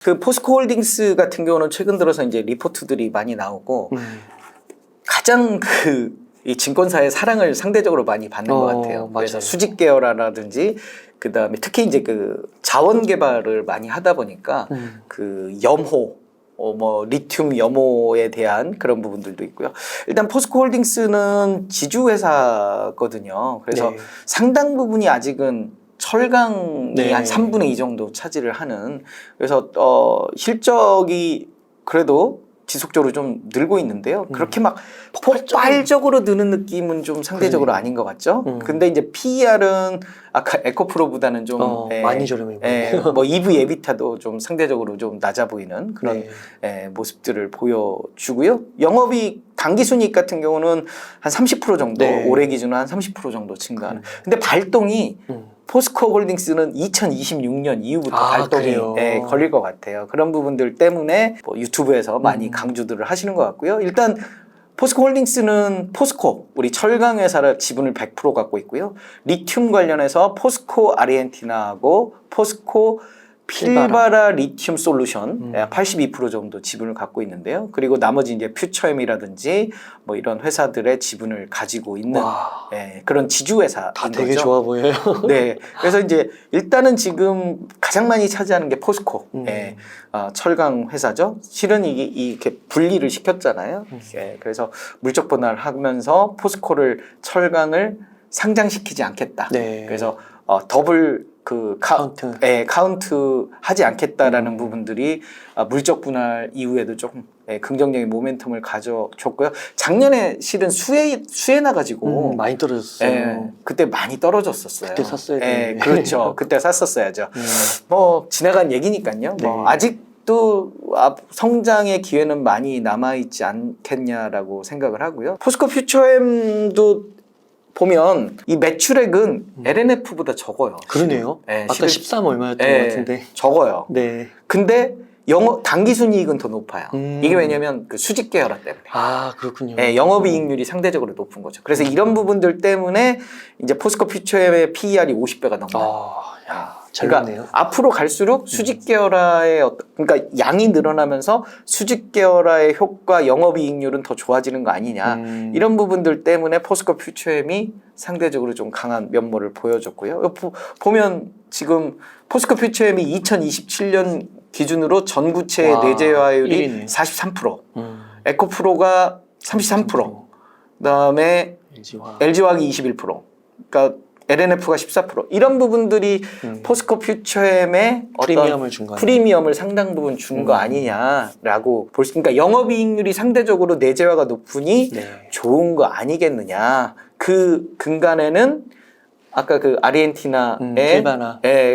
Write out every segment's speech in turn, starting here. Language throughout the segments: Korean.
그 포스코홀딩스 같은 경우는 최근 들어서 이제 리포트들이 많이 나오고 가장 이 증권사의 사랑을 상대적으로 많이 받는 것 같아요. 맞아요. 그래서 수직 계열화라든지 그다음에 특히 이제 그 자원 개발을 많이 하다 보니까 그 염호 뭐 리튬 염호에 대한 그런 부분들도 있고요. 일단 포스코홀딩스는 지주회사거든요. 그래서 네. 상당 부분이 아직은 철강이 네. 한 3분의 2 정도 차지를 하는, 그래서 실적이 그래도 지속적으로 좀 늘고 있는데요. 그렇게 막 폭발적으로 느는 느낌은 좀 상대적으로 아닌 것 같죠. 근데 이제 PER은 아까 에코프로보다는 좀 많이 저렴해 보여요. 뭐 EV 에비타도 좀 상대적으로 좀 낮아 보이는 그런 모습들을 보여주고요. 영업이익 당기순이익 같은 경우는 한 30% 정도, 올해 기준으로 한 30% 정도 증가하는. 근데 발동이 포스코홀딩스는 2026년 이후부터 발동이 걸릴 것 같아요. 그런 부분들 때문에 뭐 유튜브에서 많이 강조들을 하시는 것 같고요. 일단 포스코홀딩스는 포스코, 우리 철강 회사를 지분을 100% 갖고 있고요. 리튬 관련해서 포스코 아르헨티나하고 포스코 필바라 리튬 솔루션 82% 정도 지분을 갖고 있는데요. 그리고 나머지 이제 퓨처엠이라든지 뭐 이런 회사들의 지분을 가지고 있는 그런 지주회사인 다 되게 거죠. 좋아 보여요. 네, 그래서 이제 일단은 지금 가장 많이 차지하는 게 포스코, 철강 회사죠. 실은 이렇게 분리를 시켰잖아요. 그래서 물적 분할을 하면서 포스코를 철강을 상장시키지 않겠다. 그래서 더블 카운트 하지 않겠다라는 부분들이 물적 분할 이후에도 조금 긍정적인 모멘텀을 가져줬고요. 작년에 실은 수혜 나가지고 많이 떨어졌어요. 그때 많이 떨어졌었어요. 그때 샀어야 되는데. 그렇죠. 그때 샀었어야죠. 뭐 지나간 얘기니까요. 뭐 아직도 성장의 기회는 많이 남아있지 않겠냐라고 생각을 하고요. 포스코 퓨처엠도 보면 이 매출액은 LNF보다 적어요. 그러네요. 아까 13 얼마였던 것 같은데. 적어요. 근데 당기순이익은 더 높아요. 이게 왜냐면 그 수직 계열화 때문에. 그렇군요. 영업이익률이 상대적으로 높은 거죠. 그래서 이런 부분들 때문에 이제 포스코 퓨처엠의 PER이 50배가 넘어요. 그러니까 앞으로 갈수록 수직 계열화의 그러니까 양이 늘어나면서 수직 계열화의 효과, 영업이익률은 더 좋아지는 거 아니냐. 이런 부분들 때문에 포스코 퓨처엠이 상대적으로 좀 강한 면모를 보여줬고요. 보면 지금 포스코 퓨처엠이 2027년 기준으로 전구체 내재화율이 43%, 에코프로가 33%, 그다음에 LG화학이 21%, 그러니까 LNF가 14%. 이런 부분들이 포스코 퓨처엠의 프리미엄을 상당 부분 준 거 아니냐라고 볼 수. 그러니까 영업이익률이 상대적으로 내재화가 높으니 좋은 거 아니겠느냐. 그 근간에는 아까 그 아르헨티나의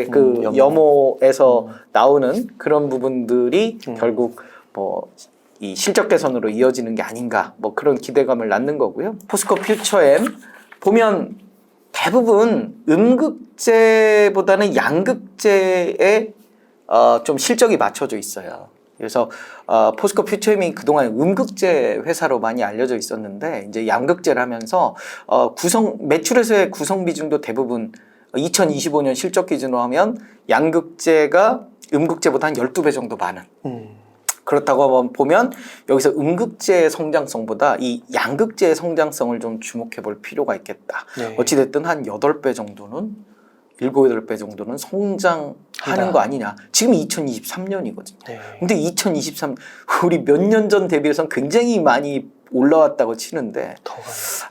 그 염호에서 나오는 그런 부분들이 결국 뭐 이 실적 개선으로 이어지는 게 아닌가, 뭐 그런 기대감을 낳는 거고요. 포스코 퓨처엠 보면 대부분 음극재보다는 양극재에 좀 실적이 맞춰져 있어요. 그래서 포스코 퓨처엠이 그동안 음극재 회사로 많이 알려져 있었는데 이제 양극재를 하면서 매출에서의 구성 비중도 대부분 2025년 실적 기준으로 하면 양극재가 음극재보다 한 12배 정도 많은. 그렇다고 보면 여기서 음극재의 성장성보다 이 양극재의 성장성을 좀 주목해 볼 필요가 있겠다. 어찌됐든 한 8배 정도는 7, 8배 정도는 성장하는 거 아니냐. 지금 2023년이거든요. 근데 2023 우리 몇 년 전 대비해서는 굉장히 많이 올라왔다고 치는데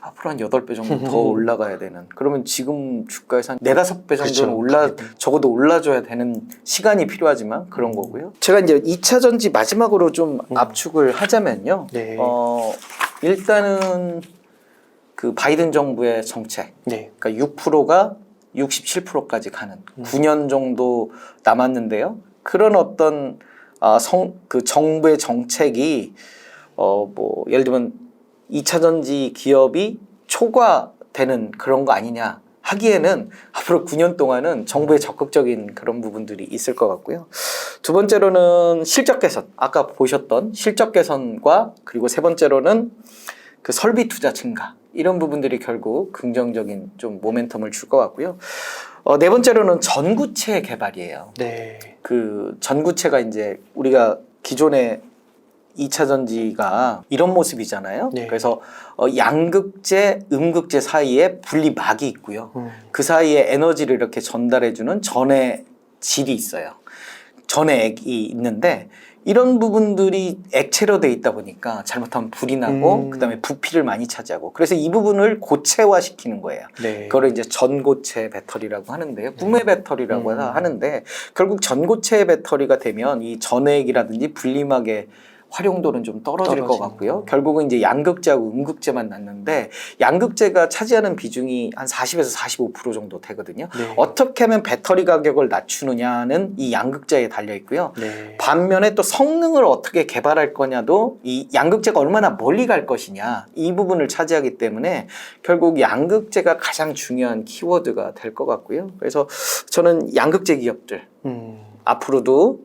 앞으로 한 8배 정도 더 올라가야 되는, 그러면 지금 주가에서 한 4, 5배 정도는 적어도 올라줘야 되는 시간이 필요하지만 그런 거고요. 제가 이제 2차 전지 마지막으로 좀 압축을 하자면요. 일단은 그 바이든 정부의 정책, 그러니까 6%가 67%까지 가는 9년 정도 남았는데요. 그런 어떤 그 정부의 정책이 뭐 예를 들면 2차 전지 기업이 초과되는 그런 거 아니냐 하기에는 앞으로 9년 동안은 정부의 적극적인 그런 부분들이 있을 것 같고요. 두 번째로는 실적 개선, 아까 보셨던 실적 개선과, 그리고 세 번째로는 그 설비 투자 증가, 이런 부분들이 결국 긍정적인 좀 모멘텀을 줄 것 같고요. 네 번째로는 전구체 개발이에요. 네. 그 전구체가 이제 우리가 기존의 2차 전지가 이런 모습이잖아요. 네. 그래서 양극재, 음극재 사이에 분리막이 있고요. 그 사이에 에너지를 이렇게 전달해주는 전해 질이 있어요. 전해액이 있는데 이런 부분들이 액체로 돼 있다 보니까 잘못하면 불이 나고 그다음에 부피를 많이 차지하고 그래서 이 부분을 고체화시키는 거예요. 네. 그거를 이제 전고체 배터리라고 하는데요. 꿈의 배터리라고 하는데 결국 전고체 배터리가 되면 이 전해액이라든지 분리막의 활용도는 좀 떨어질 것 같고요. 결국은 이제 양극재하고 음극재만 남는데 양극재가 차지하는 비중이 한 40에서 45% 정도 되거든요. 네. 어떻게 하면 배터리 가격을 낮추느냐는 이 양극재에 달려 있고요. 네. 반면에 또 성능을 어떻게 개발할 거냐도 이 양극재가 얼마나 멀리 갈 것이냐 이 부분을 차지하기 때문에 결국 양극재가 가장 중요한 키워드가 될 것 같고요. 그래서 저는 양극재 기업들 앞으로도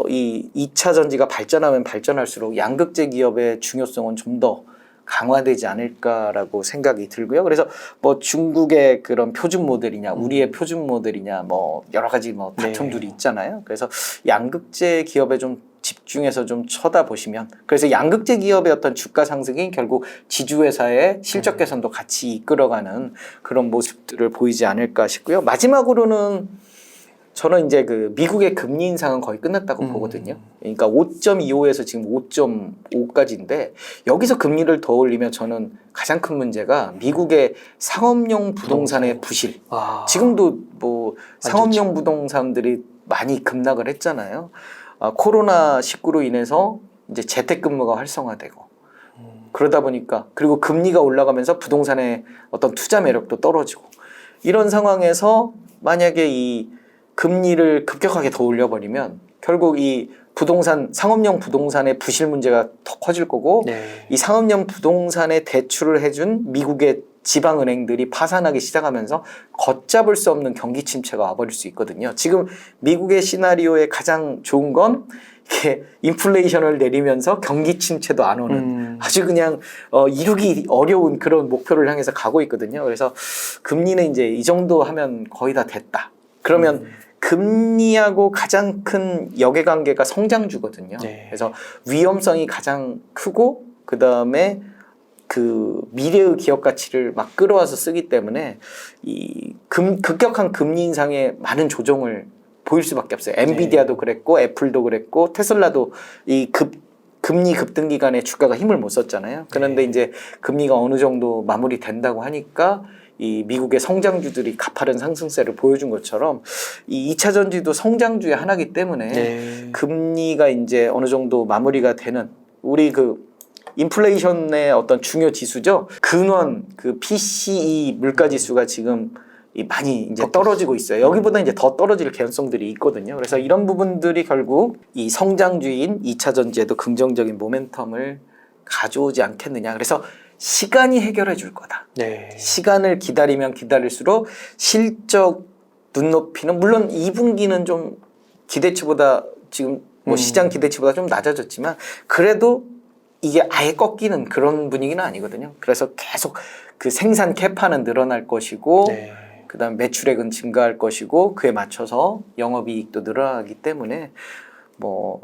이 2차 전지가 발전하면 발전할수록 양극재 기업의 중요성은 좀 더 강화되지 않을까라고 생각이 들고요. 그래서 뭐 중국의 그런 표준 모델이냐, 우리의 표준 모델이냐, 뭐 여러 가지 뭐 다툼들이 있잖아요. 그래서 양극재 기업에 좀 집중해서 좀 쳐다보시면 그래서 양극재 기업의 어떤 주가 상승이 결국 지주회사의 실적 개선도 같이 이끌어가는 그런 모습들을 보이지 않을까 싶고요. 마지막으로는 저는 이제 그 미국의 금리 인상은 거의 끝났다고 보거든요. 그러니까 5.25에서 지금 5.5까지인데 여기서 금리를 더 올리면 저는 가장 큰 문제가 미국의 상업용 부동산의 부실. 지금도 뭐 상업용 부동산들이 많이 급락을 했잖아요. 코로나19로 인해서 이제 재택근무가 활성화되고 그러다 보니까 그리고 금리가 올라가면서 부동산의 어떤 투자 매력도 떨어지고 이런 상황에서 만약에 이 금리를 급격하게 더 올려버리면 결국 이 부동산, 상업용 부동산의 부실 문제가 더 커질 거고 이 상업용 부동산에 대출을 해준 미국의 지방은행들이 파산하기 시작하면서 걷잡을 수 없는 경기 침체가 와버릴 수 있거든요. 지금 미국의 시나리오의 가장 좋은 건 이게 인플레이션을 내리면서 경기 침체도 안 오는 아주 그냥 이루기 어려운 그런 목표를 향해서 가고 있거든요. 그래서 금리는 이제 이 정도 하면 거의 다 됐다. 그러면 금리하고 가장 큰 역외관계가 성장주거든요. 그래서 위험성이 가장 크고 그 다음에 그 미래의 기업 가치를 막 끌어와서 쓰기 때문에 이 급격한 금리 인상에 많은 조정을 보일 수밖에 없어요. 엔비디아도 그랬고 애플도 그랬고 테슬라도 이 금리 급등 기간에 주가가 힘을 못 썼잖아요. 그런데 이제 금리가 어느 정도 마무리된다고 하니까 이 미국의 성장주들이 가파른 상승세를 보여준 것처럼 이 2차 전지도 성장주의 하나이기 때문에 금리가 이제 어느 정도 마무리가 되는 우리 그 인플레이션의 어떤 중요 지수죠. 근원 그 PCE 물가 지수가 지금 많이 이제 떨어지고 있어요. 여기보다 이제 더 떨어질 개연성들이 있거든요. 그래서 이런 부분들이 결국 이 성장주인 2차 전지에도 긍정적인 모멘텀을 가져오지 않겠느냐. 그래서 시간이 해결해 줄 거다. 시간을 기다리면 기다릴수록 실적 눈높이는 물론 2분기는 좀 기대치보다 지금 뭐 시장 기대치보다 좀 낮아졌지만 그래도 이게 아예 꺾이는 그런 분위기는 아니거든요. 그래서 계속 그 생산 캐파는 늘어날 것이고 그다음 매출액은 증가할 것이고 그에 맞춰서 영업이익도 늘어나기 때문에 뭐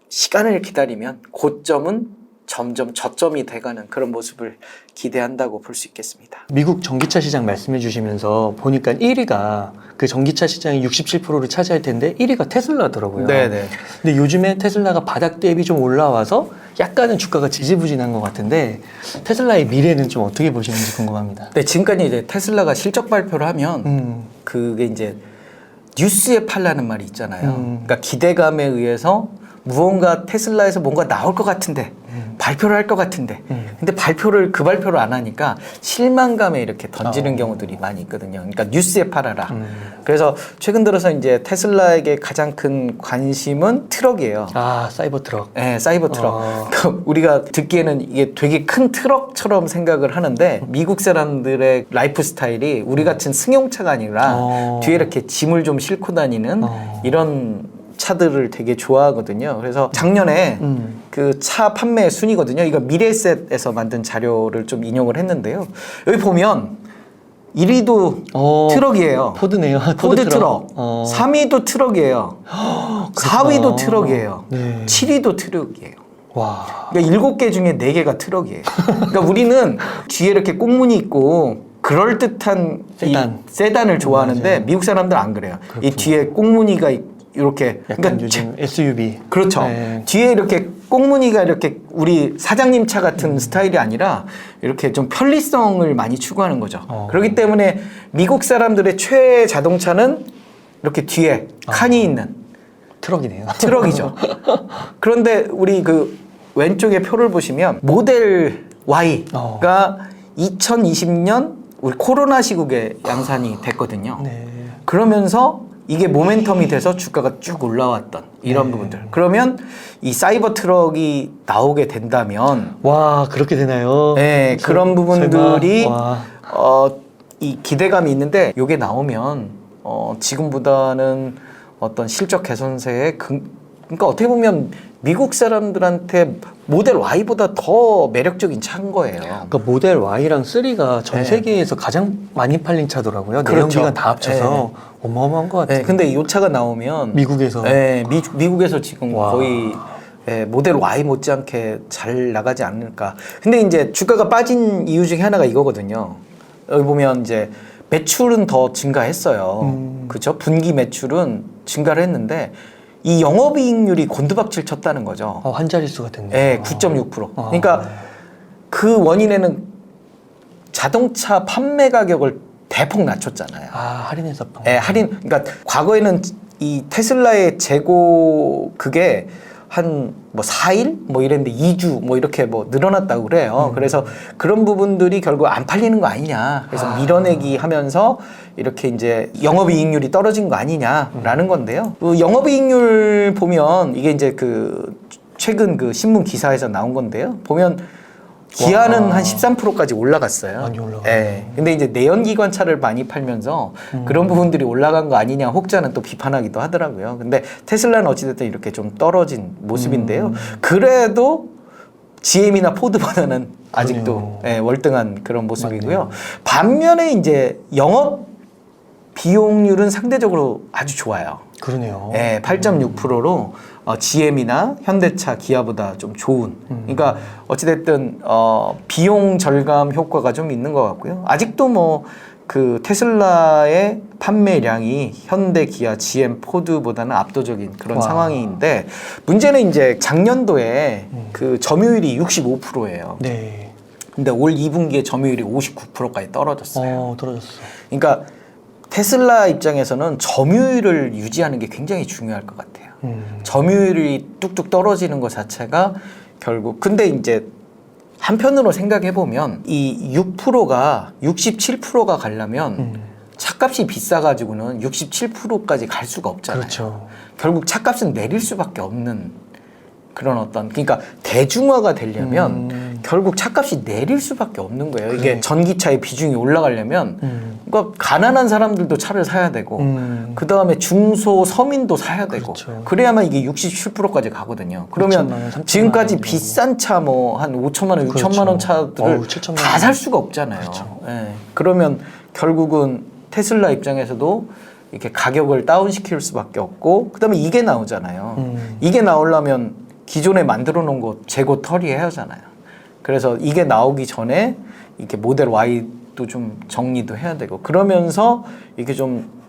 시간을 기다리면 고점은 점점 저점이 돼가는 그런 모습을 기대한다고 볼 수 있겠습니다. 미국 전기차 시장 말씀해 주시면서 보니까 1위가 그 전기차 시장이 67%를 차지할 텐데 1위가 테슬라더라고요. 네네. 근데 요즘에 테슬라가 바닥 대비 좀 올라와서 약간은 주가가 지지부진한 것 같은데 테슬라의 미래는 좀 어떻게 보시는지 궁금합니다. 네, 지금까지 이제 테슬라가 실적 발표를 하면 그게 이제 뉴스에 팔라는 말이 있잖아요. 그러니까 기대감에 의해서 무언가 테슬라에서 뭔가 나올 것 같은데 발표를 할 것 같은데 근데 그 발표를 안 하니까 실망감에 이렇게 던지는 경우들이 많이 있거든요. 그러니까 뉴스에 팔아라. 그래서 최근 들어서 이제 테슬라에게 가장 큰 관심은 트럭이에요. 사이버 트럭. 네, 사이버 트럭. 그러니까 우리가 듣기에는 이게 되게 큰 트럭처럼 생각을 하는데 미국 사람들의 라이프 스타일이 우리 같은 승용차가 아니라 뒤에 이렇게 짐을 좀 싣고 다니는 이런 차들을 되게 좋아하거든요. 그래서 작년에 그 차 판매 순위거든요. 이거 미래에셋에서 만든 자료를 좀 인용을 했는데요. 여기 보면 1위도 트럭이에요. 포드네요. 포드 트럭. 3위도 트럭이에요. 4위도 트럭이에요. 네. 7위도 트럭이에요. 와. 그러니까 7개 중에 4개가 트럭이에요. 그러니까 우리는 뒤에 이렇게 꽁무니 있고 그럴듯한 세단을 좋아하는데 맞아요. 미국 사람들은 안 그래요. 그렇구나. 이 뒤에 꽁무니가 이렇게 약간 요즘 SUV. 그렇죠. 네. 뒤에 이렇게 꽁무니가 이렇게 우리 사장님 차 같은 스타일이 아니라 이렇게 좀 편리성을 많이 추구하는 거죠. 그렇기 때문에 미국 사람들의 최애 자동차는 이렇게 뒤에 칸이 있는 트럭이네요. 트럭이죠. 그런데 우리 그 왼쪽에 표를 보시면 모델 Y가 2020년 우리 코로나 시국에 양산이 됐거든요. 네. 그러면서 이게 모멘텀이 돼서 주가가 쭉 올라왔던 이런 부분들. 그러면 이 사이버 트럭이 나오게 된다면 와, 그렇게 되나요? 네, 그런 부분들이 와. 이 기대감이 있는데 이게 나오면 지금보다는 어떤 실적 개선세에 그러니까 어떻게 보면 미국 사람들한테 모델 Y보다 더 매력적인 차인 거예요. 그러니까 모델 Y랑 3가 전 네. 세계에서 가장 많이 팔린 차더라고요. 그렇죠. 내연기관 다 합쳐서 어마어마한 것 같아요. 네, 근데 이 차가 나오면 미국에서 미국에서 지금 와. 거의 모델 Y 못지않게 잘 나가지 않을까. 근데 이제 주가가 빠진 이유 중에 하나가 이거거든요. 여기 보면 이제 매출은 더 증가했어요. 그렇죠? 분기 매출은 증가를 했는데 이 영업이익률이 곤두박질 쳤다는 거죠. 한 자릿수가 됐네요. 네, 9.6%. 그러니까 그 원인에는 자동차 판매 가격을 대폭 낮췄잖아요. 할인해서 네, 할인. 그러니까 과거에는 이 테슬라의 재고 그게 한 뭐 4일 뭐 이랬는데 2주 뭐 이렇게 뭐 늘어났다고 그래요. 그래서 그런 부분들이 결국 안 팔리는 거 아니냐. 그래서 밀어내기 하면서 이렇게 이제 영업이익률이 떨어진 거 아니냐라는 건데요. 그 영업이익률 보면 이게 이제 그 최근 그 신문 기사에서 나온 건데요. 보면 기아는 한 13%까지 올라갔어요. 많이 올라가요. 네. 근데 이제 내연기관 차를 많이 팔면서 그런 부분들이 올라간 거 아니냐 혹자는 또 비판하기도 하더라고요. 근데 테슬라는 어찌됐든 이렇게 좀 떨어진 모습인데요. 그래도 GM이나 포드보다는 아직도 월등한 그런 모습이고요. 맞네요. 반면에 이제 영업 비용률은 상대적으로 아주 좋아요. 그러네요. 네, 8.6%로 GM이나 현대차, 기아보다 좀 좋은. 그러니까 어찌됐든 비용 절감 효과가 좀 있는 것 같고요. 아직도 뭐 그 테슬라의 판매량이 현대, 기아, GM, 포드보다는 압도적인 그런 상황인데 문제는 이제 작년도에 그 점유율이 65%예요. 네. 근데 올 2분기에 점유율이 59%까지 떨어졌어요. 떨어졌어. 그러니까 테슬라 입장에서는 점유율을 유지하는 게 굉장히 중요할 것 같아요. 점유율이 뚝뚝 떨어지는 것 자체가 결국 근데 이제 한편으로 생각해 보면 이 6%가 67%가 가려면 차값이 비싸가지고는 67%까지 갈 수가 없잖아요. 그렇죠. 결국 차값은 내릴 수밖에 없는 그런 어떤 그러니까 대중화가 되려면 결국 차값이 내릴 수밖에 없는 거예요. 이게 전기차의 비중이 올라가려면 그러니까 가난한 사람들도 차를 사야 되고 그 다음에 중소 서민도 사야 되고 그렇죠. 그래야만 이게 67%까지 가거든요. 그러면 2천만 원, 3천만 지금까지 원 비싼 차 뭐 한 5천만 원, 6천만 원 차들을 7천만 다 살 수가 없잖아요. 그렇죠. 예. 그러면 결국은 테슬라 입장에서도 이렇게 가격을 다운시킬 수밖에 없고 그다음에 이게 나오잖아요. 이게 나오려면 기존에 만들어 놓은 거 재고 처리해야 하잖아요. 그래서 이게 나오기 전에 이렇게 모델 Y도 좀 정리도 해야 되고 그러면서 이렇게 좀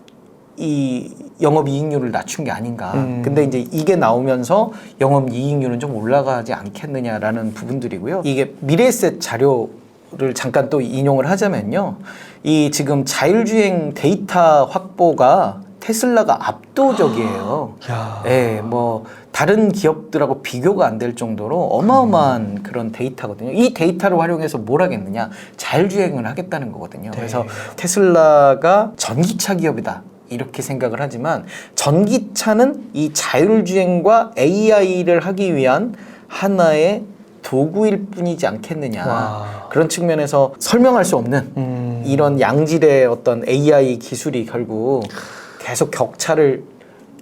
이 영업이익률을 낮춘 게 아닌가. 근데 이제 이게 나오면서 영업이익률은 좀 올라가지 않겠느냐라는 부분들이고요. 이게 미래에셋 자료를 잠깐 또 인용을 하자면요. 이 지금 자율주행 데이터 확보가 테슬라가 압도적이에요. 예, 뭐 다른 기업들하고 비교가 안 될 정도로 어마어마한 그런 데이터거든요. 이 데이터를 활용해서 뭘 하겠느냐? 자율주행을 하겠다는 거거든요. 그래서 테슬라가 전기차 기업이다. 이렇게 생각을 하지만 전기차는 이 자율주행과 AI를 하기 위한 하나의 도구일 뿐이지 않겠느냐. 그런 측면에서 설명할 수 없는 이런 양질의 어떤 AI 기술이 결국 계속 격차를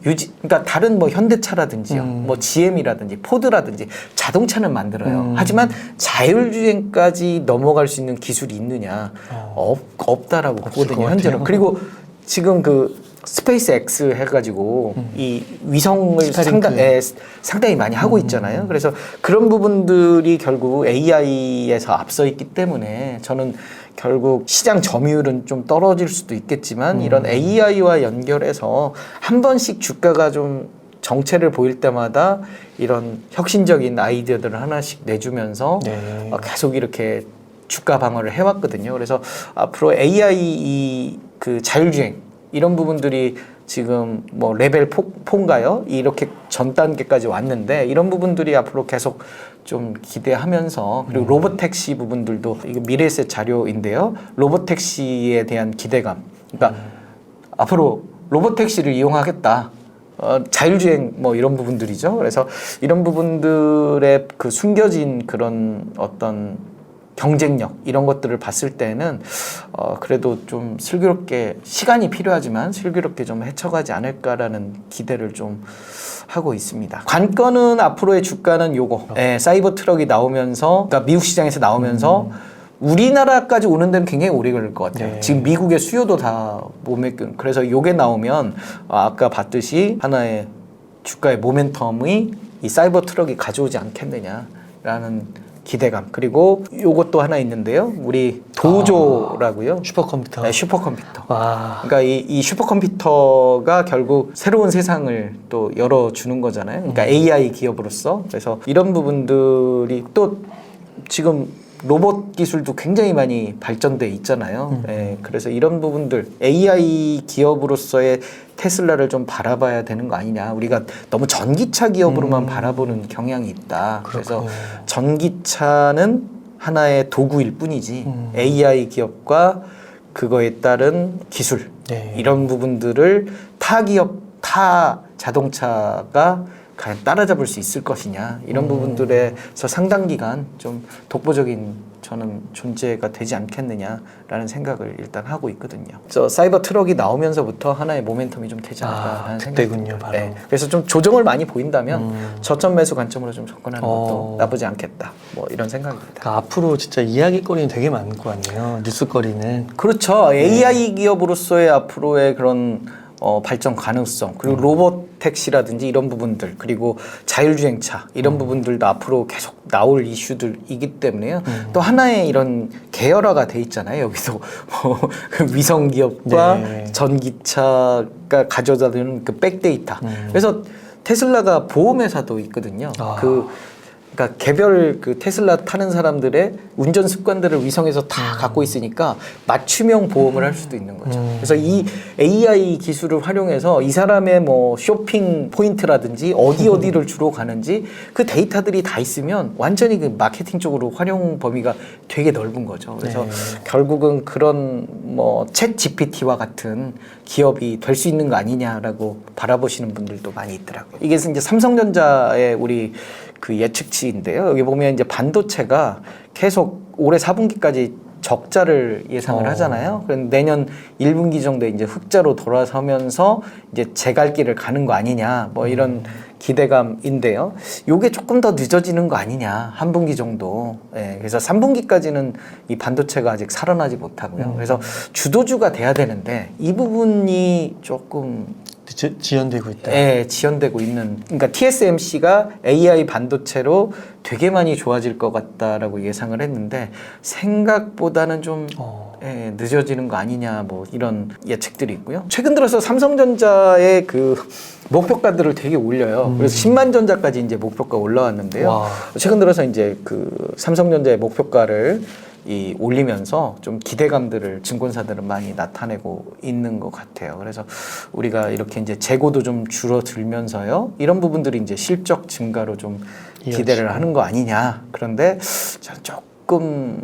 그러니까 다른 뭐 현대차라든지요, 뭐 GM이라든지 포드라든지 자동차는 만들어요. 하지만 자율주행까지 넘어갈 수 있는 기술이 있느냐? 없다라고 보거든요, 현재는. 그리고 지금 그 스페이스 X 해가지고 이 위성을 상당히 많이 하고 있잖아요. 그래서 그런 부분들이 결국 AI에서 앞서 있기 때문에 저는 결국 시장 점유율은 좀 떨어질 수도 있겠지만 이런 AI와 연결해서 한 번씩 주가가 좀 정체를 보일 때마다 이런 혁신적인 아이디어들을 하나씩 내주면서 계속 이렇게 주가 방어를 해왔거든요. 그래서 앞으로 AI 그 자율주행 이런 부분들이 지금 뭐 레벨 4인가요? 이렇게 전 단계까지 왔는데 이런 부분들이 앞으로 계속 좀 기대하면서 그리고 로보택시 부분들도 이거 미래에셋 자료인데요. 로보택시에 대한 기대감. 그러니까 앞으로 로보택시를 이용하겠다. 자율주행 뭐 이런 부분들이죠. 그래서 이런 부분들의 그 숨겨진 그런 어떤 경쟁력 이런 것들을 봤을 때는 그래도 좀 슬기롭게 시간이 필요하지만 슬기롭게 좀 헤쳐가지 않을까라는 기대를 좀 하고 있습니다. 관건은 앞으로의 주가는 요거 사이버 트럭이 나오면서 그러니까 미국 시장에서 나오면서 우리나라까지 오는 데는 굉장히 오래 걸릴 것 같아요. 지금 미국의 수요도 다 못 메꾼. 그래서 요게 나오면 아까 봤듯이 하나의 주가의 모멘텀이 이 사이버 트럭이 가져오지 않겠느냐라는 기대감. 그리고 요것도 하나 있는데요. 우리 도조라고요. 슈퍼컴퓨터. 네, 슈퍼컴퓨터. 와. 그러니까 이 슈퍼컴퓨터가 결국 새로운 세상을 또 열어주는 거잖아요. 그러니까 AI 기업으로서. 그래서 이런 부분들이 또 지금 로봇 기술도 굉장히 많이 발전돼 있잖아요. 그래서 이런 부분들 AI 기업으로서의 테슬라를 좀 바라봐야 되는 거 아니냐. 우리가 너무 전기차 기업으로만 바라보는 경향이 있다. 그래서 전기차는 하나의 도구일 뿐이지 AI 기업과 그거에 따른 기술 이런 부분들을 타 기업, 타 자동차가 과연 따라잡을 수 있을 것이냐 이런 부분들에서 상당 기간 좀 독보적인 저는 존재가 되지 않겠느냐라는 생각을 일단 하고 있거든요. 저 사이버 트럭이 나오면서부터 하나의 모멘텀이 좀 되지 않을까라는 생각이군요. 바로. 그래서 좀 조정을 많이 보인다면 저점 매수 관점으로 좀 접근하는 것도 나쁘지 않겠다. 뭐 이런 생각입니다. 그러니까 앞으로 진짜 이야기거리는 되게 많을 거 아니에요. 뉴스거리는. 그렇죠. AI 기업으로서의 앞으로의 그런 발전 가능성 그리고 로봇 택시라든지 이런 부분들 그리고 자율주행차 이런 부분들도 앞으로 계속 나올 이슈들이기 때문에요. 또 하나의 이런 계열화가 돼 있잖아요. 여기서 위성 기업과 전기차가 가져다 주는 그 백데이터. 그래서 테슬라가 보험회사도 있거든요. 그러니까 개별 그 테슬라 타는 사람들의 운전 습관들을 위성에서 다 갖고 있으니까 맞춤형 보험을 할 수도 있는 거죠. 그래서 이 AI 기술을 활용해서 이 사람의 뭐 쇼핑 포인트라든지 어디를 주로 가는지 그 데이터들이 다 있으면 완전히 그 마케팅 쪽으로 활용 범위가 되게 넓은 거죠. 그래서 결국은 그런 뭐 챗 GPT와 같은 기업이 될 수 있는 거 아니냐라고 바라보시는 분들도 많이 있더라고요. 이게 이제 삼성전자의 우리 그 예측치인데요. 여기 보면 이제 반도체가 계속 올해 4분기까지 적자를 예상을 하잖아요. 그런데 내년 1분기 정도에 이제 흑자로 돌아서면서 이제 제갈 길을 가는 거 아니냐, 뭐 이런 기대감인데요. 요게 조금 더 늦어지는 거 아니냐, 한 분기 정도. 그래서 3분기까지는 이 반도체가 아직 살아나지 못하고요. 그래서 주도주가 돼야 되는데 이 부분이 조금 지연되고 있다. 지연되고 있는. 그러니까 TSMC가 AI 반도체로 되게 많이 좋아질 것 같다라고 예상을 했는데 생각보다는 좀 늦어지는 거 아니냐, 뭐 이런 예측들이 있고요. 최근 들어서 삼성전자의 그 목표가들을 되게 올려요. 그래서 10만 전자까지 이제 목표가 올라왔는데요. 최근 들어서 이제 그 삼성전자의 목표가를 올리면서 좀 기대감들을 증권사들은 많이 나타내고 있는 것 같아요. 그래서 우리가 이렇게 이제 재고도 좀 줄어들면서요. 이런 부분들이 이제 실적 증가로 좀 기대를 하는 거 아니냐. 그런데 저는 조금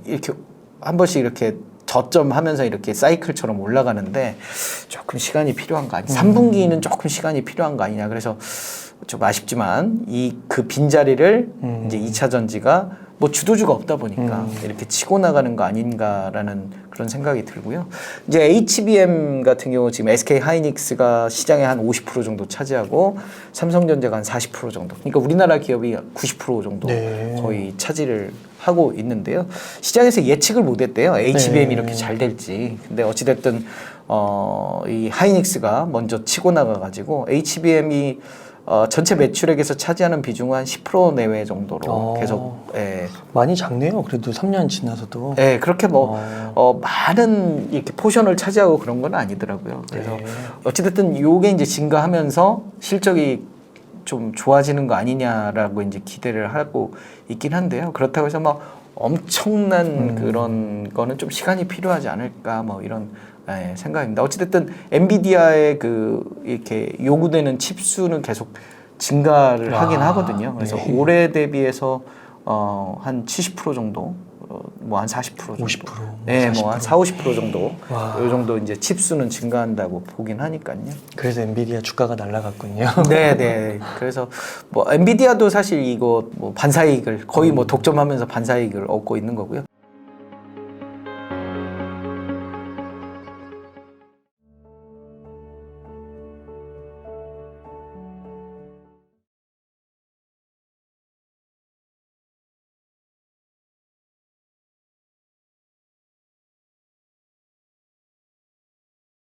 이렇게 한 번씩 이렇게 저점하면서 이렇게 사이클처럼 올라가는데 조금 시간이 필요한 거 아니냐. 3분기는 조금 시간이 필요한 거 아니냐. 그래서 좀 아쉽지만 그 빈자리를 이제 2차 전지가 뭐 주도주가 없다 보니까 이렇게 치고 나가는 거 아닌가라는 그런 생각이 들고요. 이제 HBM 같은 경우 지금 SK 하이닉스가 시장의 한 50% 정도 차지하고 삼성전자가 한 40% 정도. 그러니까 우리나라 기업이 90% 정도 네. 거의 차지를 하고 있는데요. 시장에서 예측을 못했대요. HBM이 네. 이렇게 잘 될지. 근데 어찌됐든 이 하이닉스가 먼저 치고 나가가지고 HBM이 전체 매출액에서 차지하는 비중은 한 10% 내외 정도로 계속 많이 작네요. 그래도 3년 지나서도. 그렇게 많은 이렇게 포션을 차지하고 그런 건 아니더라고요. 그래서 어찌됐든 요게 이제 증가하면서 실적이 좀 좋아지는 거 아니냐라고 이제 기대를 하고 있긴 한데요. 그렇다고 해서 막 엄청난 그런 거는 좀 시간이 필요하지 않을까 뭐 이런 생각입니다. 어찌됐든 엔비디아의 이렇게 요구되는 칩수는 계속 증가를 하긴 하거든요. 그래서 올해 대비해서 한 70% 정도, 뭐 한 40% 정도, 50%, 뭐 한 40~50% 정도, 와. 이 정도 이제 칩수는 증가한다고 보긴 하니까요. 그래서 엔비디아 주가가 날아갔군요. 네. 그래서 뭐 엔비디아도 사실 이거 뭐 반사이익을 거의 뭐 독점하면서 반사이익을 얻고 있는 거고요.